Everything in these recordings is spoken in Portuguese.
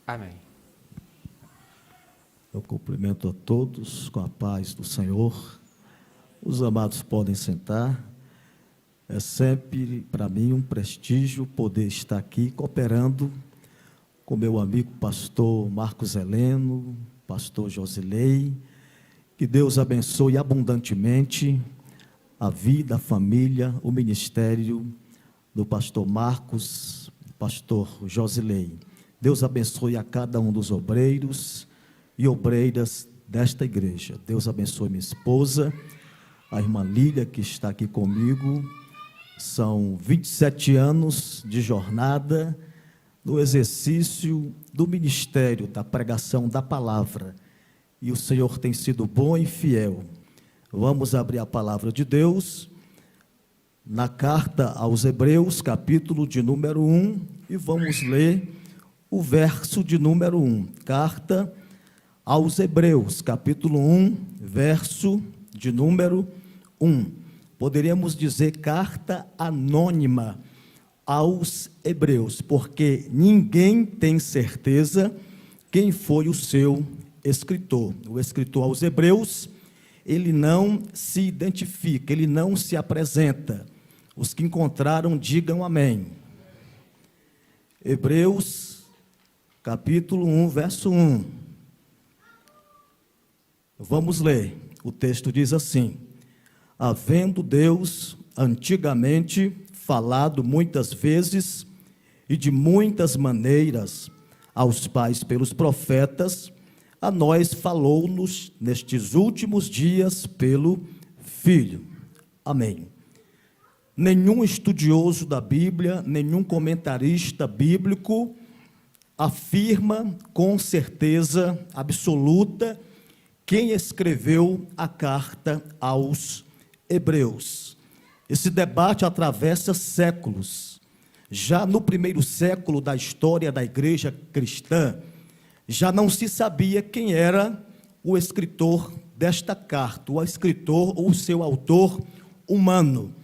Amém. Eu cumprimento a todos com a paz do Senhor. Os amados podem sentar. É sempre para mim um prestígio poder estar aqui cooperando com meu amigo pastor Marcos Heleno, pastor Josilei. Que Deus abençoe abundantemente a vida, a família, o ministério do pastor Marcos, pastor Josilei. Deus abençoe a cada um dos obreiros e obreiras desta igreja. Deus abençoe minha esposa, a irmã Lília, que está aqui comigo. São 27 anos de jornada no exercício do ministério, da pregação da palavra. E o Senhor tem sido bom e fiel. Vamos abrir a palavra de Deus na carta aos Hebreus, capítulo de número 1, e vamos ler o verso de número 1. Carta aos Hebreus, capítulo 1, verso de número 1. Poderíamos dizer carta anônima aos Hebreus, porque ninguém tem certeza quem foi o seu escritor. O escritor aos Hebreus, ele não se identifica, ele não se apresenta. Os que encontraram, digam amém. Hebreus, capítulo 1, verso 1. Vamos ler. O texto diz assim: havendo Deus antigamente falado muitas vezes e de muitas maneiras aos pais pelos profetas, a nós falou-nos nestes últimos dias pelo Filho. Amém. Nenhum estudioso da Bíblia, nenhum comentarista bíblico afirma com certeza absoluta quem escreveu a carta aos Hebreus. Esse debate atravessa séculos. Já no primeiro século da história da igreja cristã, já não se sabia quem era o escritor desta carta, o escritor ou o seu autor humano.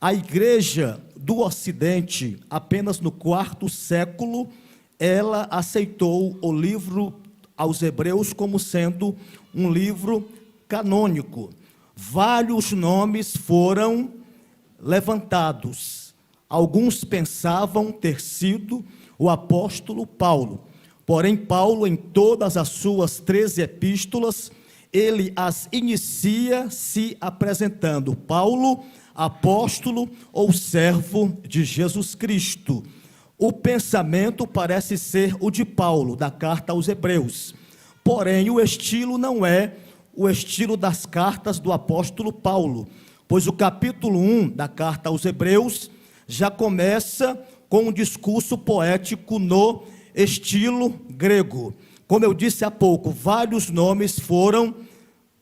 A igreja do Ocidente, apenas no quarto século, ela aceitou o livro aos Hebreus como sendo um livro canônico. Vários nomes foram levantados. Alguns pensavam ter sido o apóstolo Paulo. Porém, Paulo, em todas as suas 13 epístolas, ele as inicia se apresentando: Paulo, apóstolo ou servo de Jesus Cristo. O pensamento parece ser o de Paulo, da carta aos Hebreus. Porém, o estilo não é o estilo das cartas do apóstolo Paulo, pois o capítulo 1 da carta aos Hebreus já começa com um discurso poético no estilo grego. Como eu disse há pouco, vários nomes foram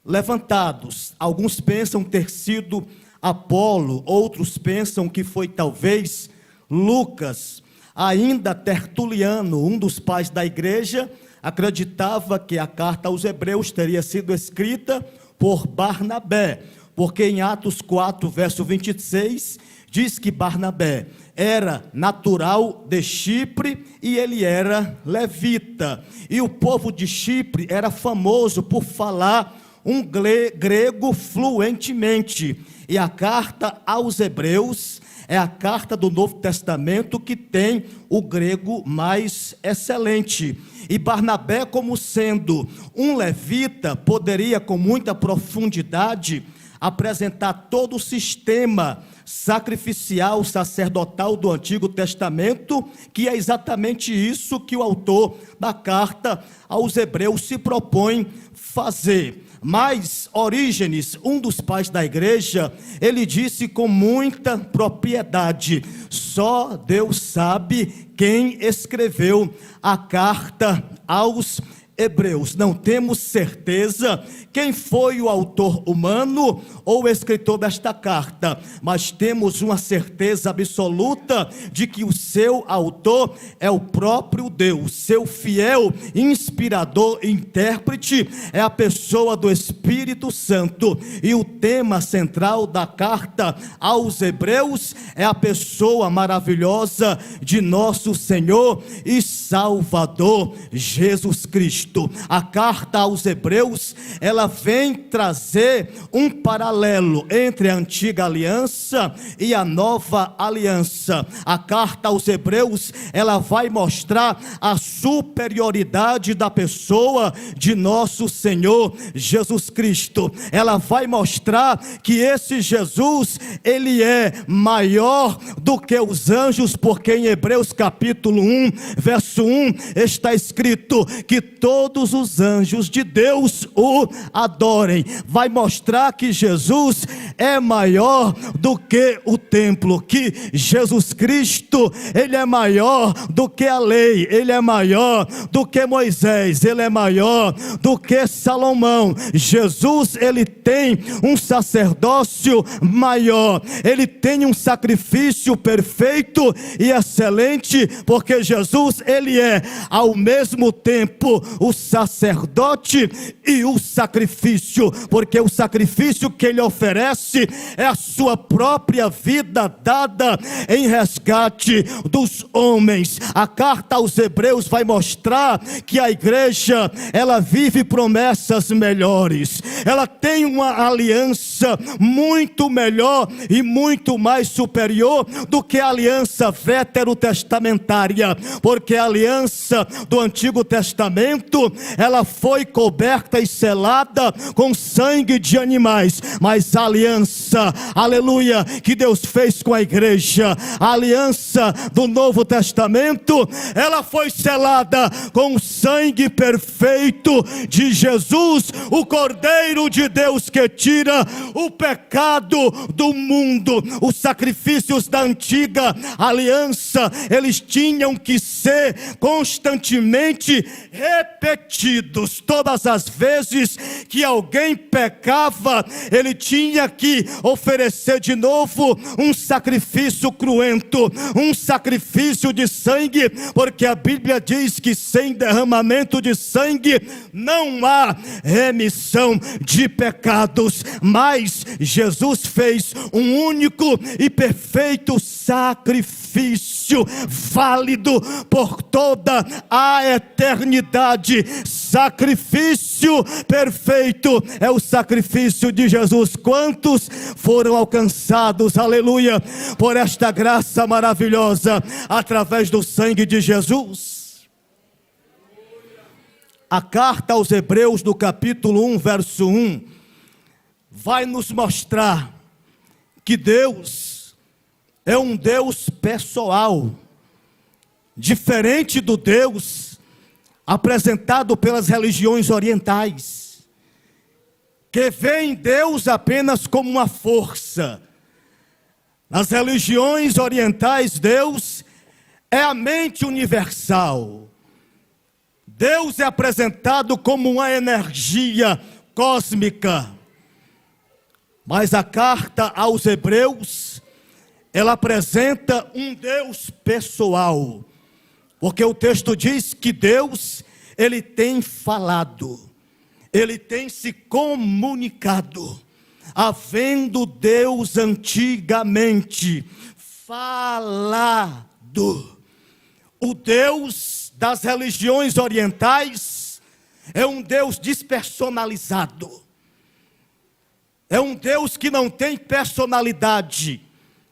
levantados. Alguns pensam ter sido Apolo, outros pensam que foi talvez Lucas. Ainda Tertuliano, um dos pais da igreja, acreditava que a carta aos Hebreus teria sido escrita por Barnabé, porque em Atos 4, verso 26, diz que Barnabé era natural de Chipre e ele era levita. E o povo de Chipre era famoso por falar um grego fluentemente. E a carta aos Hebreus é a carta do Novo Testamento que tem o grego mais excelente. E Barnabé, como sendo um levita, poderia com muita profundidade apresentar todo o sistema sacrificial, sacerdotal do Antigo Testamento, que é exatamente isso que o autor da carta aos Hebreus se propõe fazer. Mas Orígenes, um dos pais da igreja, ele disse com muita propriedade: só Deus sabe quem escreveu a carta aos Hebreus, não temos certeza quem foi o autor humano ou o escritor desta carta, mas temos uma certeza absoluta de que o seu autor é o próprio Deus, seu fiel inspirador e intérprete é a pessoa do Espírito Santo, e o tema central da carta aos Hebreus é a pessoa maravilhosa de nosso Senhor e Salvador Jesus Cristo. A carta aos Hebreus, ela vem trazer um paralelo entre a antiga aliança e a nova aliança. A carta aos Hebreus, ela vai mostrar a superioridade da pessoa de nosso Senhor Jesus Cristo. Ela vai mostrar que esse Jesus, ele é maior do que os anjos, porque em Hebreus capítulo 1, verso 1, está escrito que todos os anjos de Deus o adorem. Vai mostrar que Jesus é maior do que o templo, que Jesus Cristo, ele é maior do que a lei, ele é maior do que Moisés, ele é maior do que Salomão. Jesus, ele tem um sacerdócio maior, ele tem um sacrifício perfeito e excelente, porque Jesus, ele é ao mesmo tempo o sacerdote e o sacrifício, porque o sacrifício que ele oferece é a sua própria vida dada em resgate dos homens. A carta aos Hebreus vai mostrar que a igreja, ela vive promessas melhores, ela tem uma aliança muito melhor e muito mais superior do que a aliança veterotestamentária, porque a aliança do Antigo Testamento, ela foi coberta e selada com sangue de animais, mas a aliança, aleluia, que Deus fez com a igreja, a aliança do Novo Testamento, ela foi selada com o sangue perfeito de Jesus, o Cordeiro de Deus que tira o pecado do mundo. Os sacrifícios da antiga aliança, eles tinham que ser constantemente repetidos. Todas as vezes que alguém pecava, ele tinha que oferecer de novo um sacrifício cruento, um sacrifício de sangue, porque a Bíblia diz que sem derramamento de sangue não há remissão de pecados. Mas Jesus fez um único e perfeito sacrifício, válido por toda a eternidade. Sacrifício perfeito é o sacrifício de Jesus. Quantos foram alcançados, aleluia, por esta graça maravilhosa através do sangue de Jesus? A carta aos Hebreus, do capítulo 1, verso 1, vai nos mostrar que Deus é um Deus pessoal, diferente do Deus apresentado pelas religiões orientais, que veem Deus apenas como uma força. Nas religiões orientais, Deus é a mente universal. Deus é apresentado como uma energia cósmica. Mas a carta aos Hebreus, ela apresenta um Deus pessoal, porque o texto diz que Deus, ele tem falado, ele tem se comunicado, havendo Deus antigamente falado. O Deus das religiões orientais é um Deus despersonalizado, é um Deus que não tem personalidade,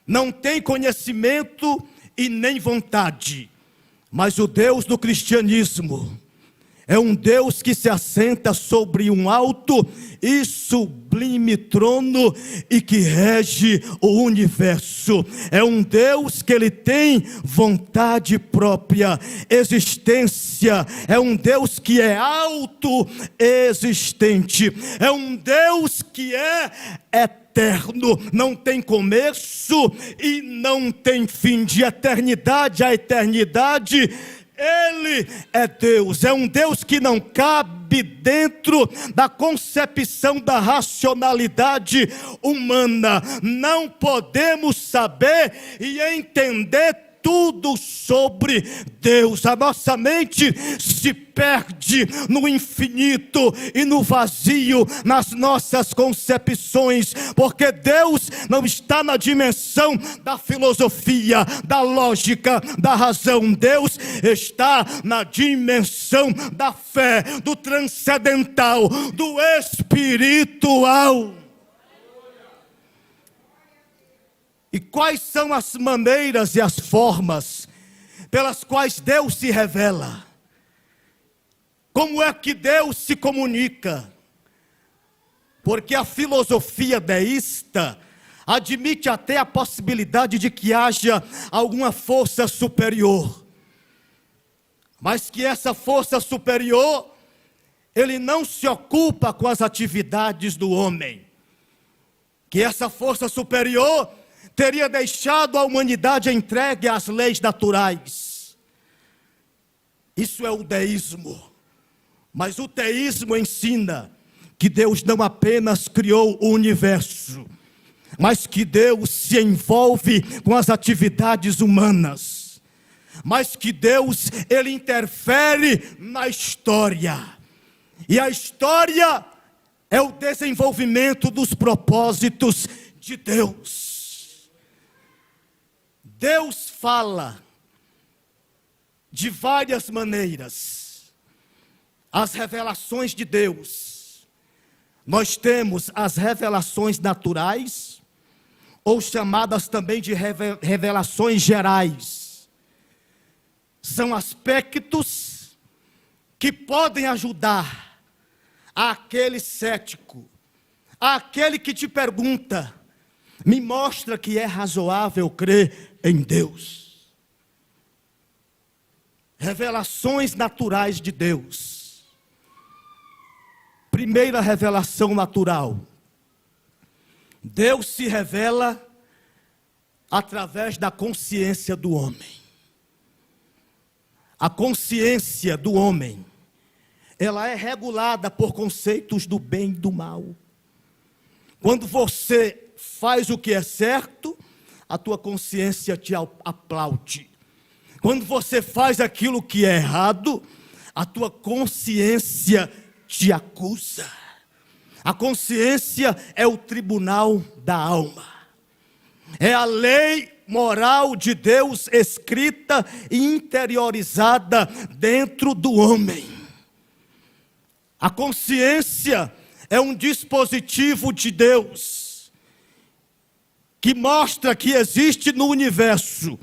não tem conhecimento e nem vontade. Mas o Deus do cristianismo é um Deus que se assenta sobre um alto e sublime trono e que rege o universo. É um Deus que ele tem vontade própria, existência. É um Deus que é autoexistente. É um Deus que é eterno, não tem começo e não tem fim. De eternidade a eternidade, Ele é Deus, é um Deus que não cabe dentro da concepção da racionalidade humana. Não podemos saber e entender tudo sobre Deus. A nossa mente se perde no infinito e no vazio nas nossas concepções, porque Deus não está na dimensão da filosofia, da lógica, da razão. Deus está na dimensão da fé, do transcendental, do espiritual. E quais são as maneiras e as formas pelas quais Deus se revela? Como é que Deus se comunica? Porque a filosofia deísta admite até a possibilidade de que haja alguma força superior. Mas que essa força superior, ele não se ocupa com as atividades do homem. Que essa força superior teria deixado a humanidade entregue às leis naturais. Isso é o deísmo. Mas o teísmo ensina que Deus não apenas criou o universo, mas que Deus se envolve com as atividades humanas. Mas que Deus, ele interfere na história. E a história é o desenvolvimento dos propósitos de Deus. Deus fala de várias maneiras. As revelações de Deus. Nós temos as revelações naturais, ou chamadas também de revelações gerais. São aspectos que podem ajudar aquele cético, aquele que te pergunta: me mostra que é razoável crer em Deus. Revelações naturais de Deus. Primeira revelação natural. Deus se revela através da consciência do homem. A consciência do homem, ela é regulada por conceitos do bem e do mal. Quando você faz o que é certo, a tua consciência te aplaude. Quando você faz aquilo que é errado, a tua consciência te acusa. A consciência é o tribunal da alma. É a lei moral de Deus escrita e interiorizada dentro do homem. A consciência é um dispositivo de Deus que mostra que existe no universo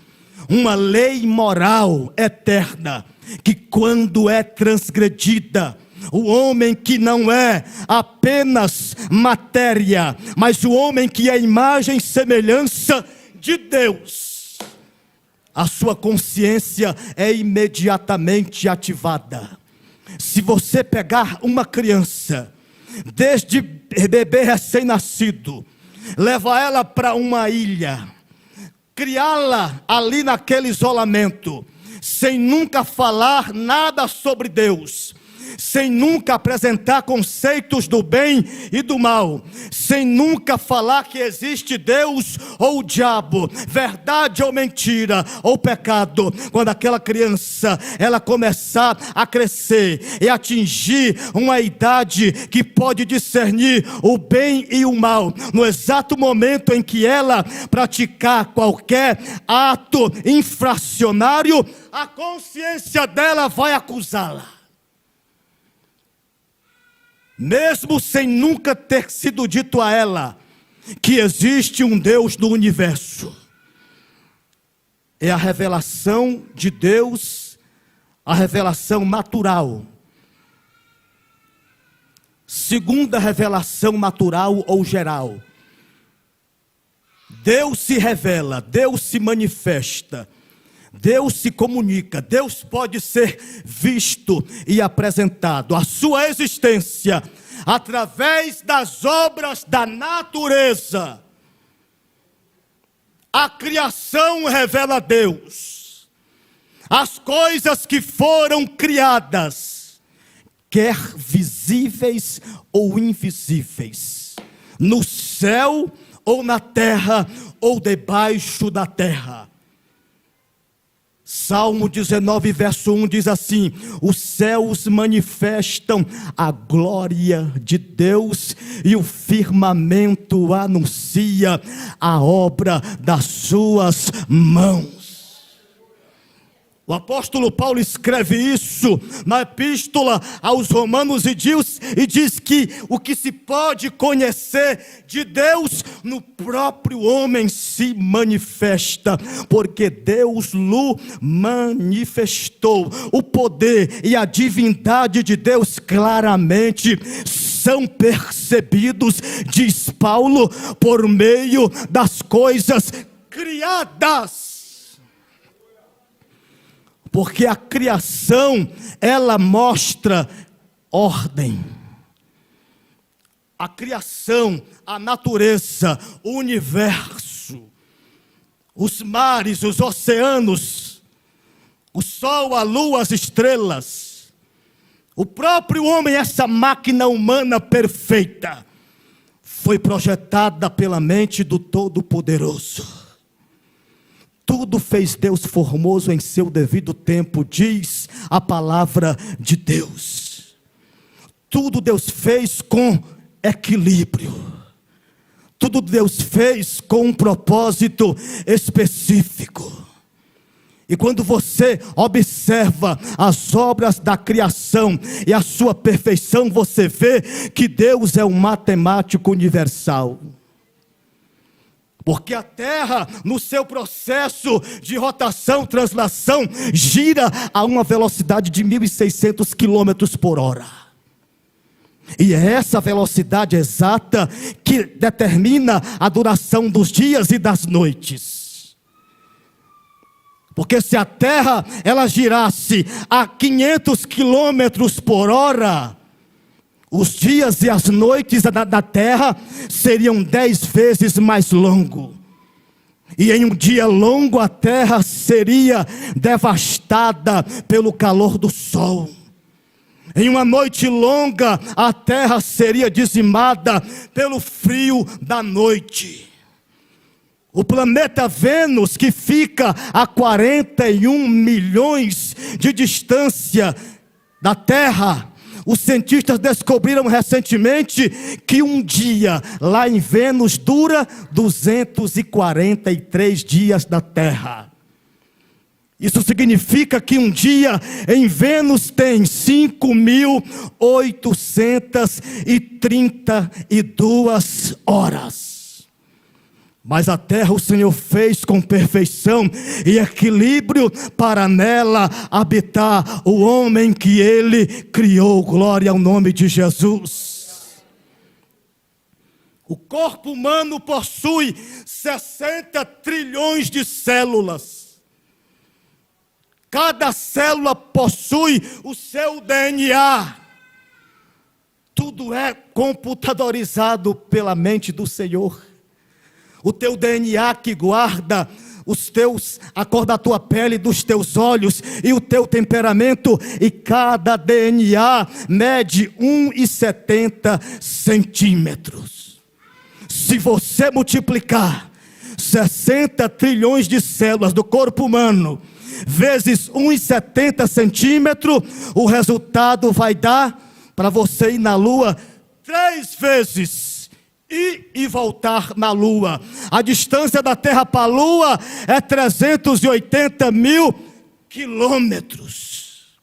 uma lei moral eterna, que quando é transgredida, o homem que não é apenas matéria, mas o homem que é imagem e semelhança de Deus, a sua consciência é imediatamente ativada. Se você pegar uma criança, desde bebê recém-nascido, leva ela para uma ilha, criá-la ali naquele isolamento, sem nunca falar nada sobre Deus, sem nunca apresentar conceitos do bem e do mal, sem nunca falar que existe Deus ou o diabo, verdade ou mentira, ou pecado. Quando aquela criança, ela começar a crescer e atingir uma idade que pode discernir o bem e o mal, no exato momento em que ela praticar qualquer ato infracionário, a consciência dela vai acusá-la. Mesmo sem nunca ter sido dito a ela que existe um Deus no universo. É a revelação de Deus, a revelação natural. Segunda revelação natural ou geral. Deus se revela, Deus se manifesta, Deus se comunica, Deus pode ser visto e apresentado. A sua existência através das obras da natureza. A criação revela Deus. as coisas que foram criadas, quer visíveis ou invisíveis, no céu ou na terra ou debaixo da terra. Salmo 19, verso 1 diz assim: os céus manifestam a glória de Deus e o firmamento anuncia a obra das suas mãos. O apóstolo Paulo escreve isso na epístola aos Romanos e diz que o que se pode conhecer de Deus no próprio homem se manifesta, porque Deus lhe manifestou. O poder e a divindade de Deus claramente são percebidos, diz Paulo, por meio das coisas criadas. Porque a criação, ela mostra ordem. A criação, a natureza, o universo, os mares, os oceanos, o sol, a lua, as estrelas, o próprio homem, essa máquina humana perfeita, foi projetada pela mente do Todo-Poderoso. Tudo fez Deus formoso em seu devido tempo, diz a palavra de Deus. Tudo Deus fez com equilíbrio. Tudo Deus fez com um propósito específico. E quando você observa as obras da criação e a sua perfeição, você vê que Deus é um matemático universal. Porque a terra, no seu processo de rotação, translação, gira a uma velocidade de 1.600 quilômetros por hora. E é essa velocidade exata que determina a duração dos dias e das noites. Porque se a terra, ela girasse a 500 quilômetros por hora, os dias e as noites da terra seriam 10 vezes mais longos. E em um dia longo a terra seria devastada pelo calor do sol. Em uma noite longa a terra seria dizimada pelo frio da noite. O planeta Vênus, que fica a 41 milhões de distância da terra, os cientistas descobriram recentemente que um dia lá em Vênus dura 243 dias da Terra. Isso significa que um dia em Vênus tem 5.832 horas. Mas a terra o Senhor fez com perfeição e equilíbrio para nela habitar o homem que Ele criou. Glória ao nome de Jesus. O corpo humano possui 60 trilhões de células. Cada célula possui o seu DNA. Tudo é computadorizado pela mente do Senhor. O teu DNA que guarda a cor da tua pele, dos teus olhos e o teu temperamento, e cada DNA mede 1,70 centímetros. Se você multiplicar 60 trilhões de células do corpo humano vezes 1,70 centímetros, o resultado vai dar para você ir na lua 3 vezes. E voltar na lua. A distância da terra para a lua é 380 mil quilômetros.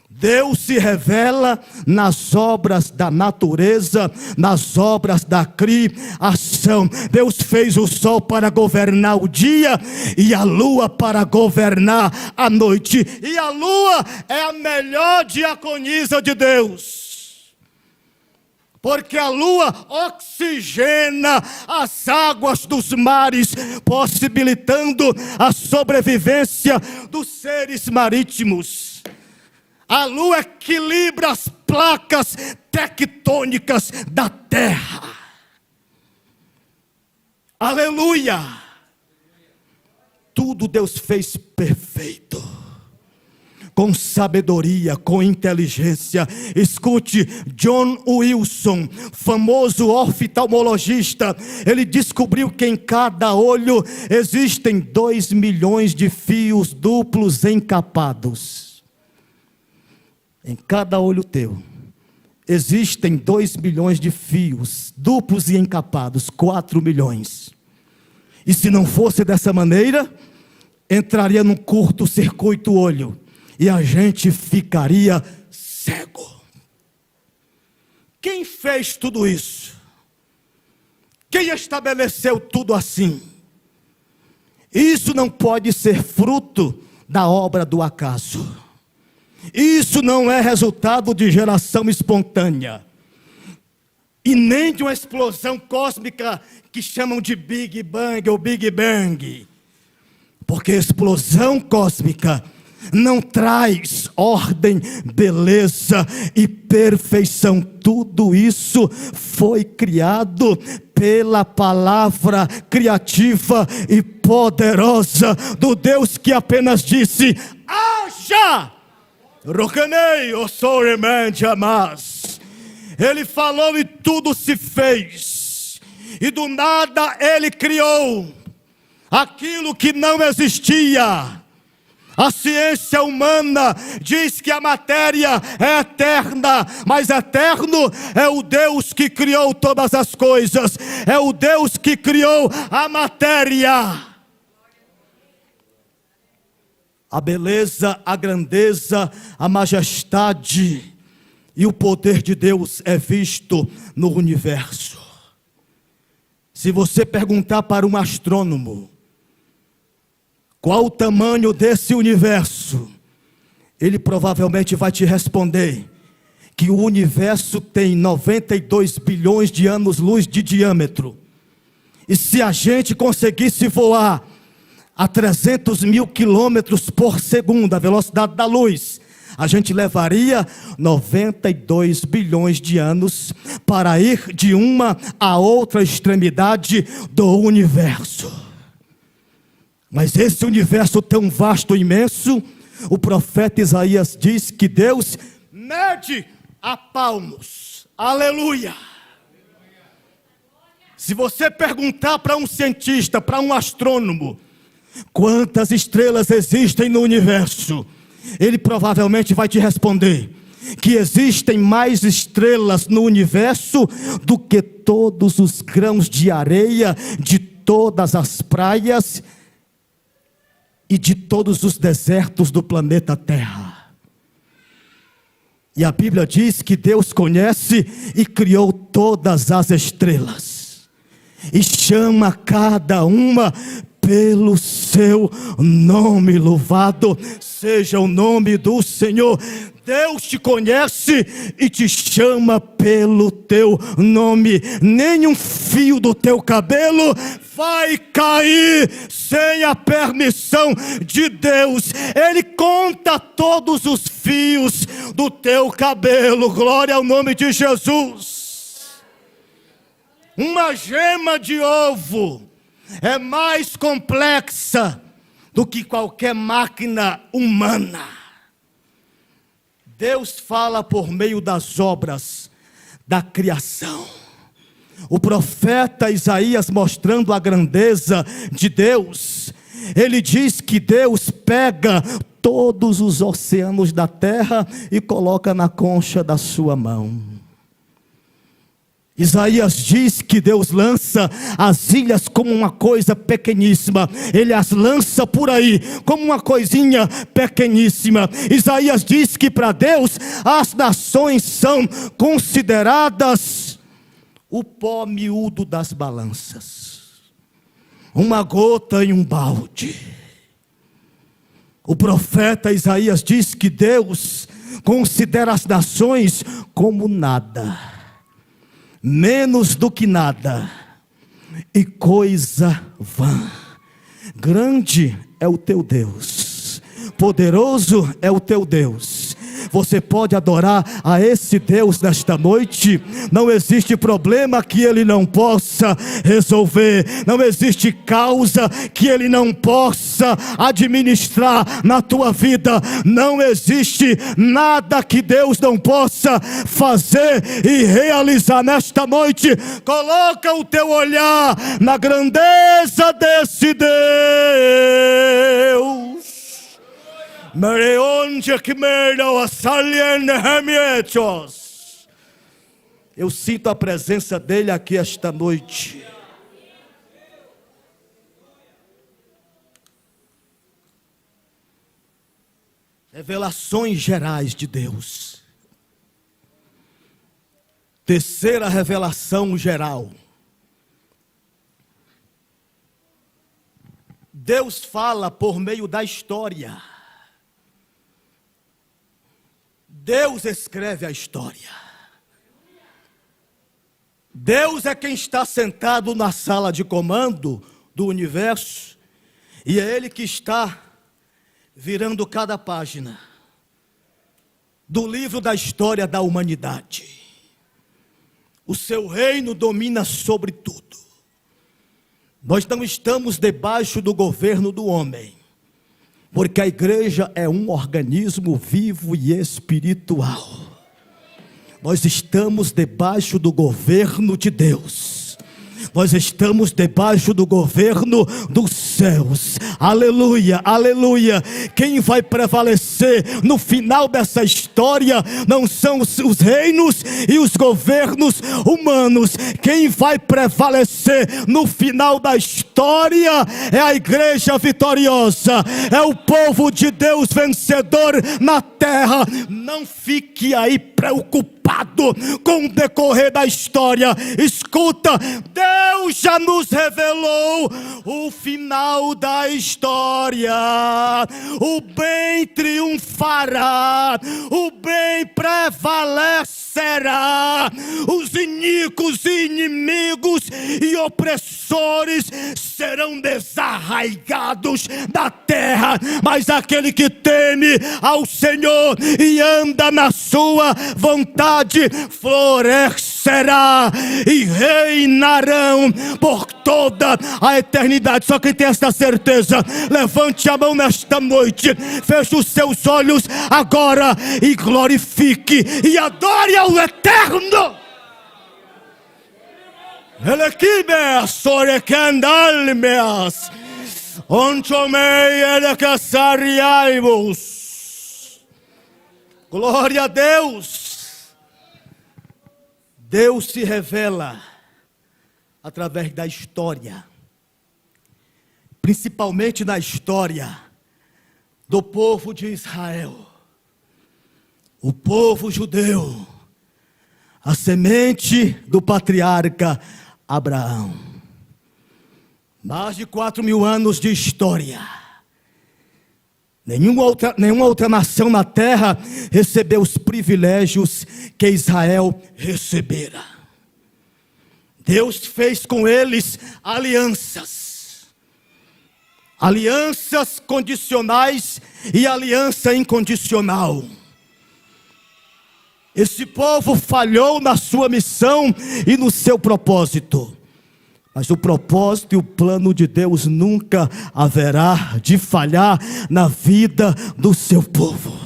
Deus se revela nas obras da natureza, nas obras da criação. Deus fez o sol para governar o dia e a lua para governar a noite. E a lua é a melhor diaconisa de Deus. Porque a lua oxigena as águas dos mares, possibilitando a sobrevivência dos seres marítimos. A lua equilibra as placas tectônicas da terra. Aleluia! Tudo Deus fez perfeito. com sabedoria, com inteligência. Escute, John Wilson, famoso oftalmologista, ele descobriu que em cada olho existem 2 milhões de fios duplos encapados. Em cada olho teu existem 2 milhões de fios duplos e encapados, 4 milhões. E se não fosse dessa maneira, entraria num curto-circuito o olho e a gente ficaria cego. Quem fez tudo isso? Quem estabeleceu tudo assim? Isso não pode ser fruto da obra do acaso. Isso não é resultado de geração espontânea. E nem de uma explosão cósmica que chamam de Big Bang ou Big Bang. Porque explosão cósmica não traz ordem, beleza e perfeição. Tudo isso foi criado pela palavra criativa e poderosa do Deus que apenas disse: haja! Rocanei, o soreman jamais. Ele falou e tudo se fez. E do nada ele criou aquilo que não existia. A ciência humana diz que a matéria é eterna, mas eterno é o Deus que criou todas as coisas. É o Deus que criou a matéria. A beleza, a grandeza, a majestade e o poder de Deus é visto no universo. Se você perguntar para um astrônomo qual o tamanho desse universo, ele provavelmente vai te responder que o universo tem 92 bilhões de anos-luz de diâmetro. E se a gente conseguisse voar a 300 mil quilômetros por segundo, a velocidade da luz, a gente levaria 92 bilhões de anos para ir de uma a outra extremidade do universo. Mas esse universo tão vasto e imenso, o profeta Isaías diz que Deus mede a palmos. Aleluia! Se você perguntar para um cientista, para um astrônomo, quantas estrelas existem no universo, ele provavelmente vai te responder que existem mais estrelas no universo do que todos os grãos de areia de todas as praias e de todos os desertos do planeta Terra. E a Bíblia diz que Deus conhece e criou todas as estrelas e chama cada uma pelo seu nome. Louvado seja o nome do Senhor. Deus te conhece e te chama pelo teu nome. Nenhum fio do teu cabelo vai cair sem a permissão de Deus. Ele conta todos os fios do teu cabelo. Glória ao nome de Jesus. Uma gema de ovo é mais complexa do que qualquer máquina humana. Deus fala por meio das obras da criação. O profeta Isaías, mostrando a grandeza de Deus, ele diz que Deus pega todos os oceanos da terra e coloca na concha da sua mão. Isaías diz que Deus lança as ilhas como uma coisa pequeníssima. Ele as lança por aí como uma coisinha pequeníssima. Isaías diz que para Deus as nações são consideradas o pó miúdo das balanças, uma gota em um balde. O profeta Isaías diz que Deus considera as nações como nada, menos do que nada, e coisa vã. Grande é o teu Deus, poderoso é o teu Deus, Você pode adorar a esse Deus nesta noite. Não existe problema que Ele não possa resolver. Não existe causa que Ele não possa administrar na tua vida. Não existe nada que Deus não possa fazer e realizar nesta noite. Coloca o teu olhar na grandeza desse Deus. Eu sinto a presença dele aqui esta noite. Revelações gerais de Deus. Terceira revelação geral. Deus fala por meio da história. Deus escreve a história. Deus é quem está sentado na sala de comando do universo, e é Ele que está virando cada página do livro da história da humanidade. O seu reino domina sobre tudo. Nós não estamos debaixo do governo do homem, porque a igreja é um organismo vivo e espiritual. Nós estamos debaixo do governo de Deus. Nós estamos debaixo do governo dos céus. Aleluia, aleluia. Quem vai prevalecer no final dessa história não são os reinos e os governos humanos. Quem vai prevalecer no final da história é a igreja vitoriosa, é o povo de Deus vencedor na terra. Não fique aí preocupado com o decorrer da história. Escuta, Deus já nos revelou o final da história. O bem triunfará, o bem prevalecerá. Os iníquos inimigos e opressores serão desarraigados da terra, mas aquele que teme ao Senhor e anda na sua vontade florescerá e reinarão por toda a eternidade. Só quem tem esta certeza, levante a mão nesta noite, feche os seus olhos agora e glorifique e adore ao Eterno. Glória a Deus. Deus se revela através da história, principalmente na história do povo de Israel, o povo judeu, a semente do patriarca Abraão. Mais de 4.000 anos de história. Nenhuma outra nação na terra recebeu os privilégios que Israel recebera. Deus fez com eles alianças. Alianças condicionais e aliança incondicional. Esse povo falhou na sua missão e no seu propósito. Mas o propósito e o plano de Deus nunca haverá de falhar na vida do seu povo.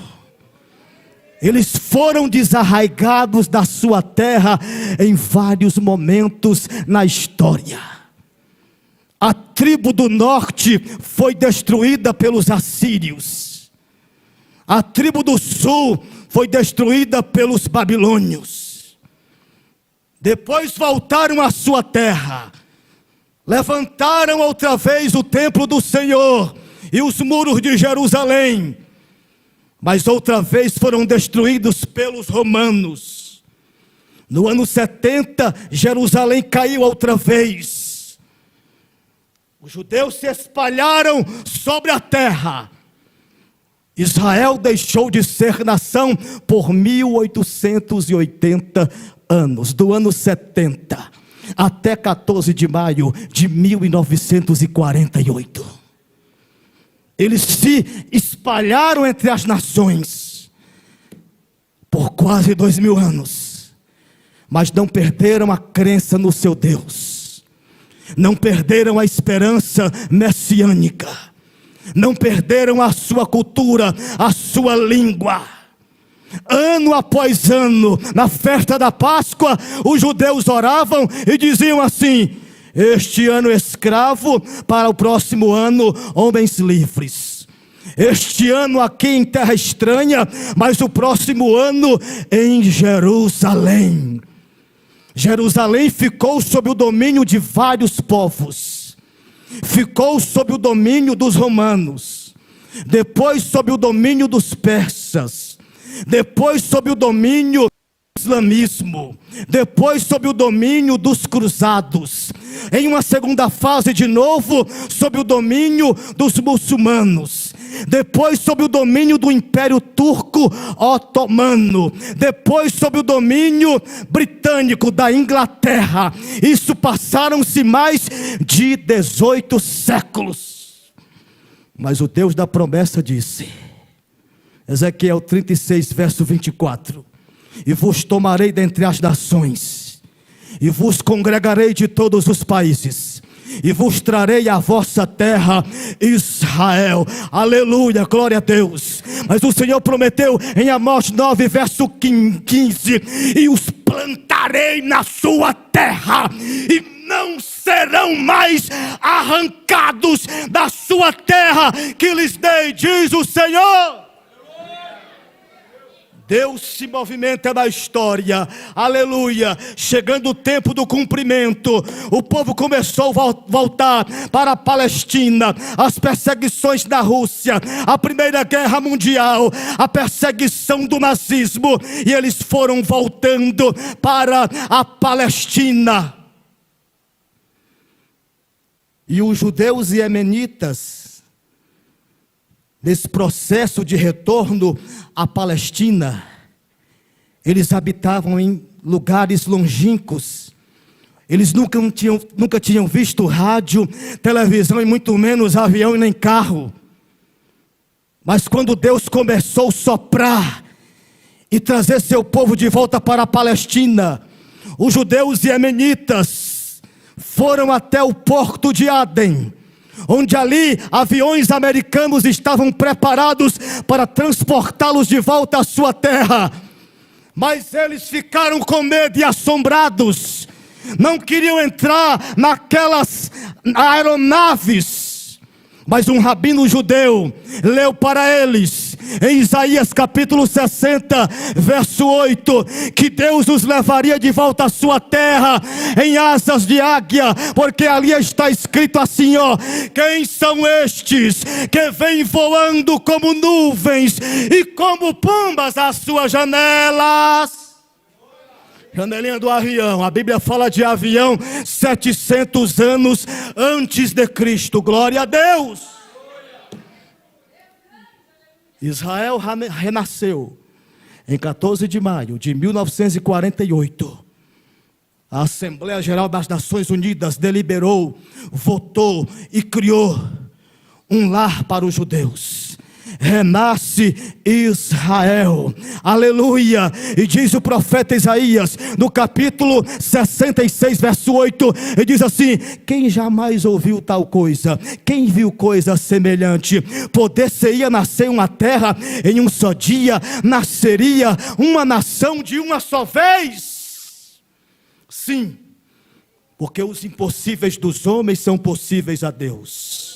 Eles foram desarraigados da sua terra em vários momentos na história. A tribo do norte foi destruída pelos assírios. A tribo do sul foi destruída pelos babilônios. Depois voltaram à sua terra. Levantaram outra vez o templo do Senhor e os muros de Jerusalém, mas outra vez foram destruídos pelos romanos. No ano 70, Jerusalém caiu outra vez. Os judeus se espalharam sobre a terra. Israel deixou de ser nação por 1880 anos, do ano 70 até 14 de maio de 1948. Eles se espalharam entre as nações. quase 2000 anos, mas não perderam a crença no seu Deus, não perderam a esperança messiânica, não perderam a sua cultura, a sua língua. Ano após ano, na festa da Páscoa, os judeus oravam e diziam assim: este ano escravo, para o próximo ano homens livres. Este ano aqui em terra estranha, mas o próximo ano em Jerusalém. Jerusalém ficou sob o domínio de vários povos. Ficou sob o domínio dos romanos, depois sob o domínio dos persas, depois sob o domínio do islamismo, depois sob o domínio dos cruzados, em uma segunda fase de novo sob o domínio dos muçulmanos, depois sob o domínio do Império Turco Otomano, depois sob o domínio britânico da Inglaterra. Isso passaram-se mais de 18 séculos. Mas o Deus da promessa disse, Ezequiel 36, verso 24: e vos tomarei dentre as nações, e vos congregarei de todos os países, e vos trarei a vossa terra, Israel. Aleluia, glória a Deus. Mas o Senhor prometeu em Amós 9, verso 15: e os plantarei na sua terra, e não serão mais arrancados da sua terra que lhes dei, diz o Senhor. Deus se movimenta na história, aleluia. Chegando o tempo do cumprimento, o povo começou a voltar para a Palestina. As perseguições na Rússia, a Primeira Guerra Mundial, a perseguição do nazismo, e eles foram voltando para a Palestina. E os judeus e iemenitas, nesse processo de retorno à Palestina, eles habitavam em lugares longínquos. Eles nunca tinham visto rádio, televisão e muito menos avião e nem carro. Mas quando Deus começou a soprar e trazer seu povo de volta para a Palestina, os judeus e iemenitas foram até o porto de Aden, onde ali aviões americanos estavam preparados para transportá-los de volta à sua terra. Mas eles ficaram com medo e assombrados, não queriam entrar naquelas aeronaves. Mas um rabino judeu leu para eles, em Isaías capítulo 60, verso 8, que Deus os levaria de volta à sua terra em asas de águia, porque ali está escrito assim, ó: quem são estes que vêm voando como nuvens e como pombas às suas janelas? Janelinha do avião. A Bíblia fala de avião 700 anos antes de Cristo. Glória a Deus. Israel renasceu em 14 de maio de 1948. A Assembleia Geral das Nações Unidas deliberou, votou e criou um lar para os judeus. Renasce Israel, aleluia. E diz o profeta Isaías no capítulo 66, verso 8, e diz assim: quem jamais ouviu tal coisa? Quem viu coisa semelhante? Poder-se-ia nascer uma terra em um só dia, nasceria uma nação de uma só vez? Sim, porque os impossíveis dos homens são possíveis a Deus.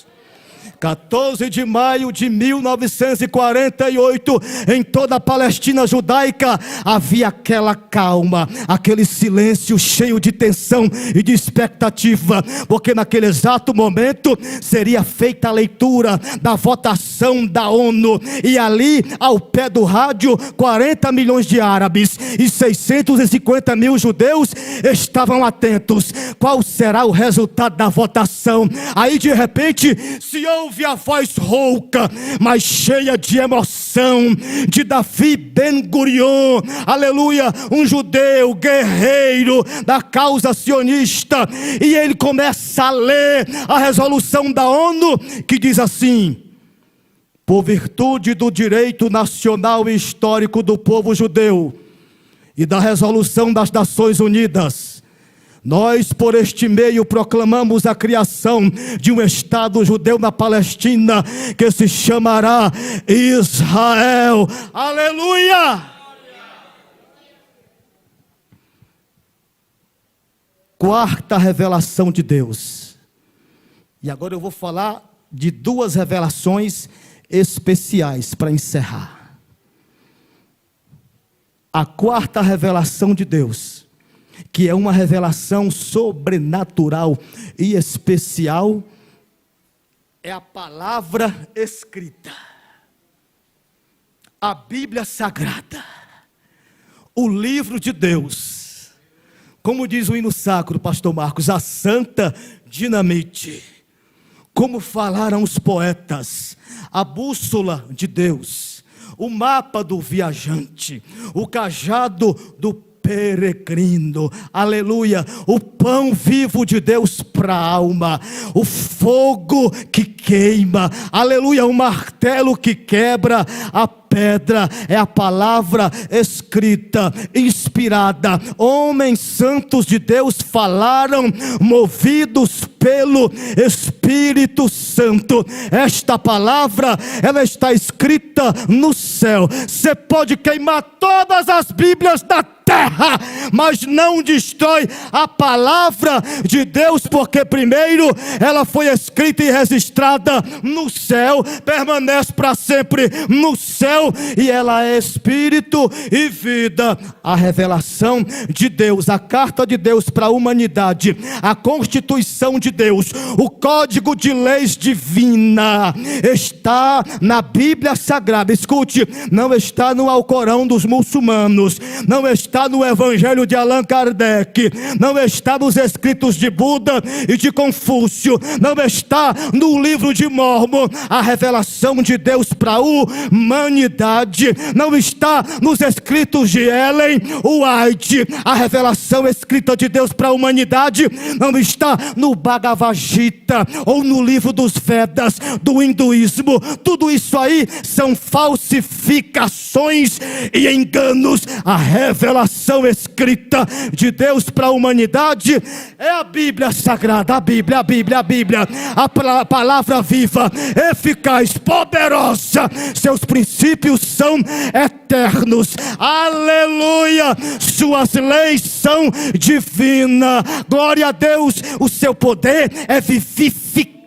14 de maio de 1948, em toda a Palestina judaica, havia aquela calma, aquele silêncio cheio de tensão e de expectativa, porque naquele exato momento seria feita a leitura da votação da ONU, e ali, ao pé do rádio, 40 milhões de árabes e 650 mil judeus estavam atentos. Qual será o resultado da votação? Aí de repente se ouve a voz rouca, mas cheia de emoção, de Davi Ben-Gurion, aleluia, um judeu guerreiro da causa sionista, e ele começa a ler a resolução da ONU, que diz assim: por virtude do direito nacional e histórico do povo judeu, e da resolução das Nações Unidas, nós, por este meio, proclamamos a criação de um Estado judeu na Palestina, que se chamará Israel. Aleluia! Quarta revelação de Deus. E agora eu vou falar de duas revelações especiais para encerrar. A quarta revelação de Deus, que é uma revelação sobrenatural e especial, é a palavra escrita, a Bíblia Sagrada, o livro de Deus. Como diz o hino sacro, pastor Marcos, a santa dinamite. Como falaram os poetas, a bússola de Deus, o mapa do viajante, o cajado do peregrino, aleluia, o pão vivo de Deus para a alma, o fogo que queima, aleluia, o martelo que quebra a pedra, é a palavra escrita, inspirada. Homens santos de Deus falaram, movidos pelo Espírito Santo. Esta palavra, ela está escrita no céu. Você pode queimar todas as Bíblias da terra, mas não destrói a palavra de Deus, porque primeiro ela foi escrita e registrada no céu, permanece para sempre no céu, e ela é espírito e vida. A revelação de Deus, a carta de Deus para a humanidade, a constituição de Deus, o código de leis divina, está na Bíblia Sagrada. Escute, não está no Alcorão dos muçulmanos, não está no Evangelho de Allan Kardec, não está nos escritos de Buda e de Confúcio, não está no livro de Mórmon. A revelação de Deus para a humanidade não está nos escritos de Ellen White. A revelação escrita de Deus para a humanidade não está no Bhagavad Gita ou no livro dos Vedas do hinduísmo. Tudo isso aí são falsificações e enganos. A revelação escrita de Deus para a humanidade é a Bíblia Sagrada, a Bíblia, a palavra viva, eficaz, poderosa. Seus princípios são eternos, aleluia, suas leis são divinas, glória a Deus, o seu poder é vivificante.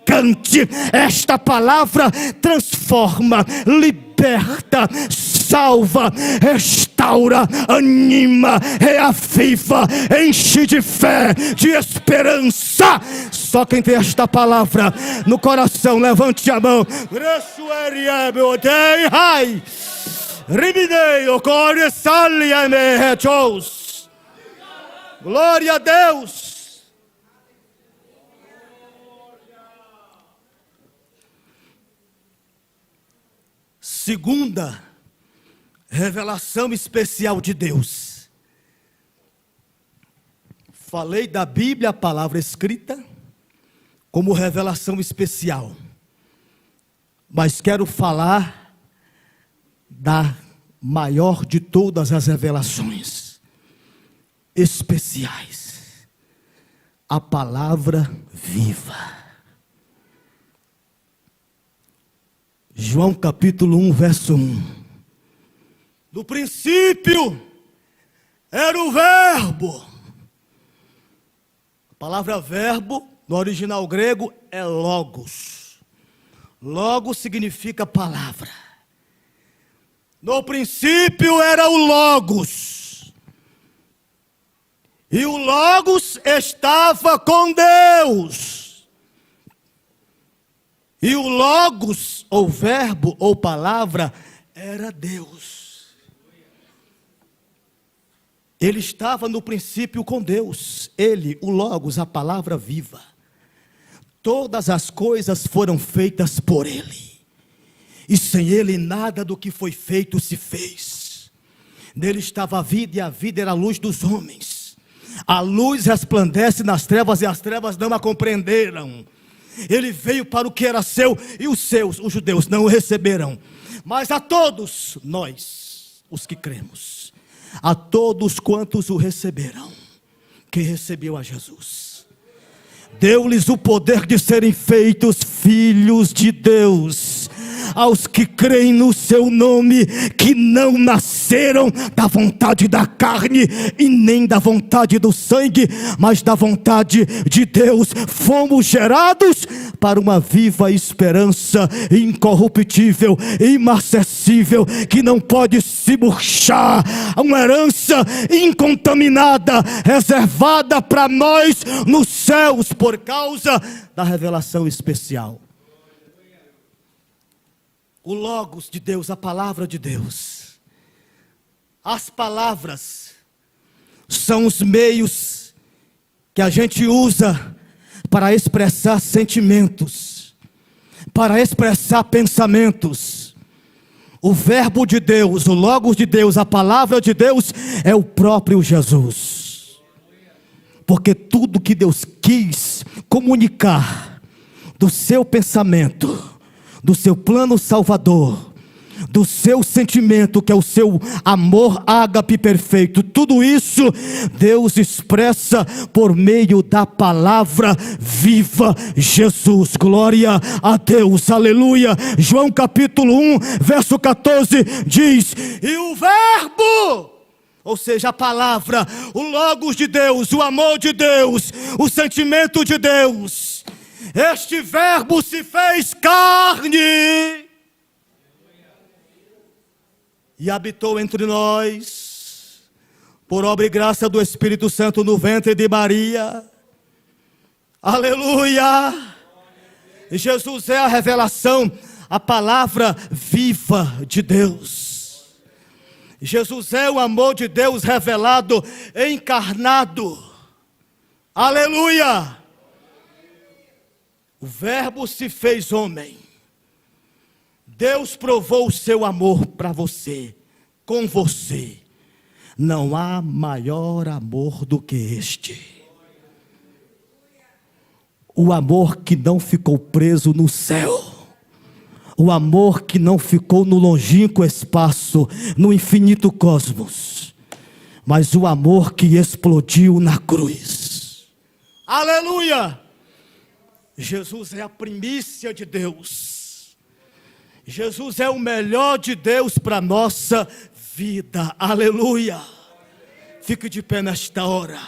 Esta palavra transforma, liberta, salva, restaura, anima, reaviva, enche de fé, de esperança. Só quem tem esta palavra no coração, levante a mão. Glória a Deus. Segunda revelação especial de Deus. Falei da Bíblia, a palavra escrita, como revelação especial. Mas quero falar da maior de todas as revelações especiais. A palavra viva. João capítulo 1, verso 1. No princípio era o verbo. A palavra verbo, no original grego, é logos. Logos significa palavra. No princípio era o logos. E o logos estava com Deus. E o logos, ou verbo, ou palavra, era Deus. Ele estava no princípio com Deus. Ele, o logos, a palavra viva. Todas as coisas foram feitas por Ele. E sem Ele nada do que foi feito se fez. Nele estava a vida e a vida era a luz dos homens. A luz resplandece nas trevas e as trevas não a compreenderam. Ele veio para o que era seu e os seus, os judeus, não o receberam. Mas a todos nós, os que cremos, a todos quantos o receberam. Quem recebeu a Jesus, deu-lhes o poder de serem feitos filhos de Deus, aos que creem no seu nome, que não nasceram da vontade da carne e nem da vontade do sangue, mas da vontade de Deus. Fomos gerados para uma viva esperança incorruptível, inacessível, que não pode se murchar, uma herança incontaminada, reservada para nós nos céus, por causa da revelação especial. O Logos de Deus, a palavra de Deus. As palavras são os meios que a gente usa para expressar sentimentos, para expressar pensamentos. O verbo de Deus, o Logos de Deus, a palavra de Deus é o próprio Jesus. Porque tudo que Deus quis comunicar do seu pensamento, do seu plano salvador, do seu sentimento, que é o seu amor ágape perfeito, tudo isso Deus expressa por meio da palavra viva, Jesus. Glória a Deus, aleluia. João capítulo 1, verso 14 diz: e o verbo, ou seja, a palavra, o Logos de Deus, o amor de Deus, o sentimento de Deus, este verbo se fez carne e habitou entre nós, por obra e graça do Espírito Santo, no ventre de Maria. Aleluia! Jesus é a revelação, a palavra viva de Deus. Jesus é o amor de Deus revelado, encarnado. Aleluia! O verbo se fez homem. Deus provou o seu amor para você, com você. Não há maior amor do que este. O amor que não ficou preso no céu. O amor que não ficou no longínquo espaço, no infinito cosmos. Mas o amor que explodiu na cruz. Aleluia! Jesus é a primícia de Deus. Jesus é o melhor de Deus para a nossa vida. Aleluia. Fique de pé nesta hora.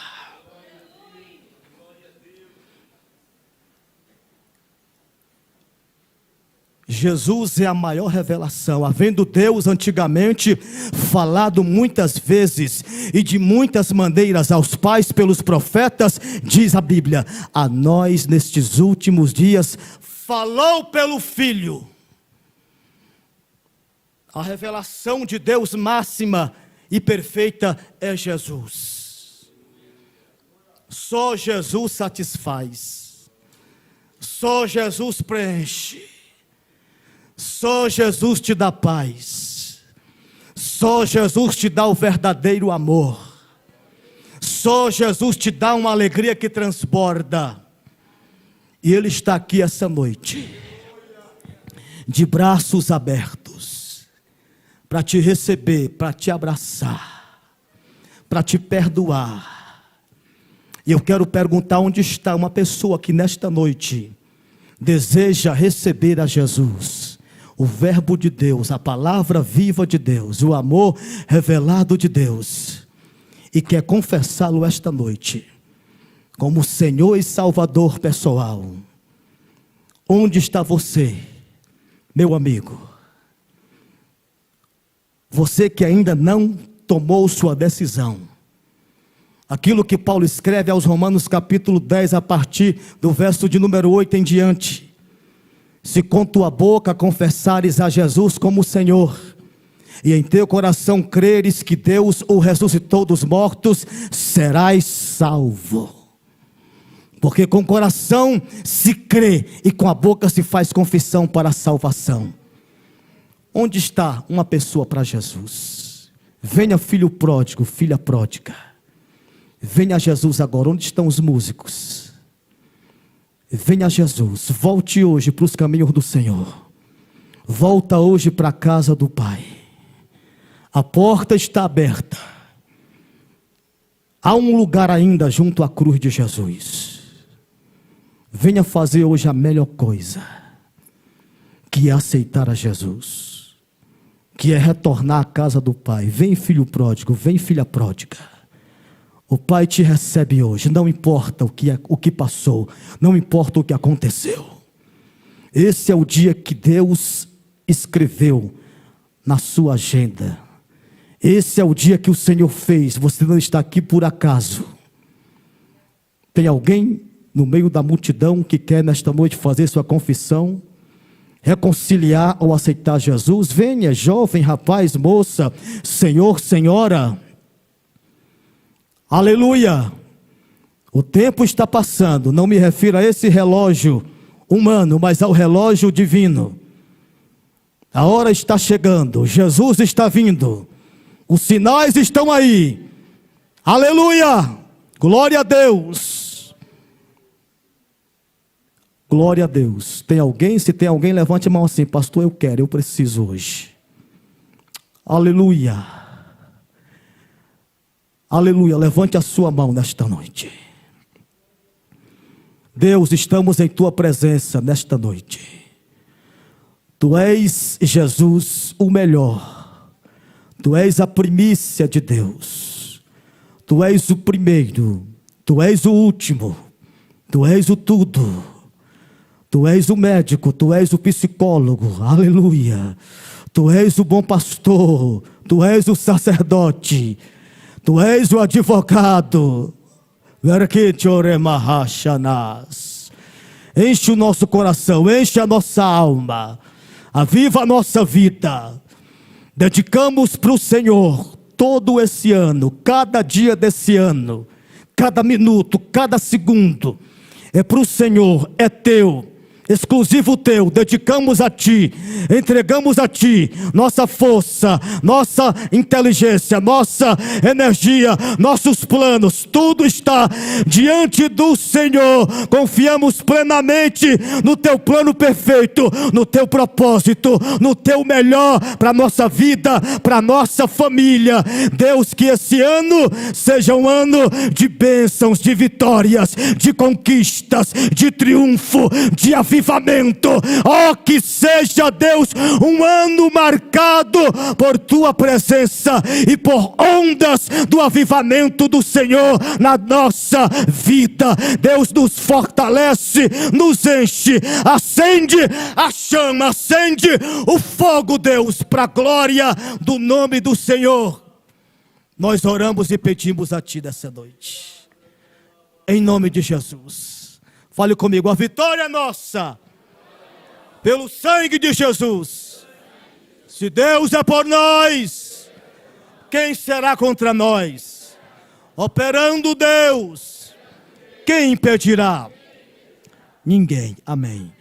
Jesus é a maior revelação, havendo Deus antigamente falado muitas vezes e de muitas maneiras aos pais pelos profetas, diz a Bíblia, a nós nestes últimos dias falou pelo Filho. A revelação de Deus máxima e perfeita é Jesus. Só Jesus satisfaz. Só Jesus preenche. Só Jesus te dá paz. Só Jesus te dá o verdadeiro amor. Só Jesus te dá uma alegria que transborda. E Ele está aqui essa noite, de braços abertos, para te receber, para te abraçar, para te perdoar. E eu quero perguntar: onde está uma pessoa que nesta noite deseja receber a Jesus, o verbo de Deus, a palavra viva de Deus, o amor revelado de Deus, e quer confessá-lo esta noite como Senhor e Salvador pessoal? Onde está você, meu amigo? Você que ainda não tomou sua decisão. Aquilo que Paulo escreve aos Romanos capítulo 10, a partir do verso de número 8 em diante. Se com tua boca confessares a Jesus como Senhor, e em teu coração creres que Deus o ressuscitou dos mortos, serás salvo. Porque com o coração se crê e com a boca se faz confissão para a salvação. Onde está uma pessoa para Jesus? Venha, filho pródigo, filha pródiga. Venha a Jesus agora. Onde estão os músicos? Venha a Jesus. Volte hoje para os caminhos do Senhor. Volta hoje para a casa do Pai. A porta está aberta. Há um lugar ainda junto à cruz de Jesus. Venha fazer hoje a melhor coisa, que é aceitar a Jesus, que é retornar à casa do Pai. Vem, filho pródigo, vem, filha pródiga. O Pai te recebe hoje, não importa o que passou, não importa o que aconteceu. Esse é o dia que Deus escreveu na sua agenda. Esse é o dia que o Senhor fez. Você não está aqui por acaso. Tem alguém no meio da multidão que quer nesta noite fazer sua confissão, reconciliar ou aceitar Jesus? Venha, jovem, rapaz, moça, senhor, senhora. Aleluia. O tempo está passando. Não me refiro a esse relógio humano, mas ao relógio divino. A hora está chegando. Jesus está vindo. Os sinais estão aí. Aleluia. Glória a Deus. Glória a Deus. Tem alguém? Se tem alguém, levante a mão assim: pastor, eu quero, eu preciso hoje. Aleluia. Aleluia. Levante a sua mão nesta noite. Deus, estamos em tua presença nesta noite. Tu és, Jesus, o melhor. Tu és a primícia de Deus. Tu és o primeiro. Tu és o último. Tu és o tudo. Tu és o médico. Tu és o psicólogo. Aleluia. Tu és o bom pastor. Tu és o sacerdote. Tu és o advogado. Enche o nosso coração. Enche a nossa alma. Aviva a nossa vida. Dedicamos para o Senhor todo esse ano, cada dia desse ano, cada minuto, cada segundo. É para o Senhor, é teu, exclusivo teu. Dedicamos a ti, entregamos a ti nossa força, nossa inteligência, nossa energia, nossos planos. Tudo está diante do Senhor. Confiamos plenamente no teu plano perfeito, no teu propósito, no teu melhor para a nossa vida, para a nossa família. Deus, que esse ano seja um ano de bênçãos, de vitórias, de conquistas, de triunfo, de avivamento. Oh, que seja, Deus, um ano marcado por tua presença e por ondas do avivamento do Senhor na nossa vida. Deus, nos fortalece, nos enche, acende a chama, acende o fogo, Deus, para a glória do nome do Senhor. Nós oramos e pedimos a ti nessa noite, em nome de Jesus. Fale comigo: a vitória é nossa, pelo sangue de Jesus. Se Deus é por nós, quem será contra nós? Operando Deus, quem impedirá? Ninguém. Amém.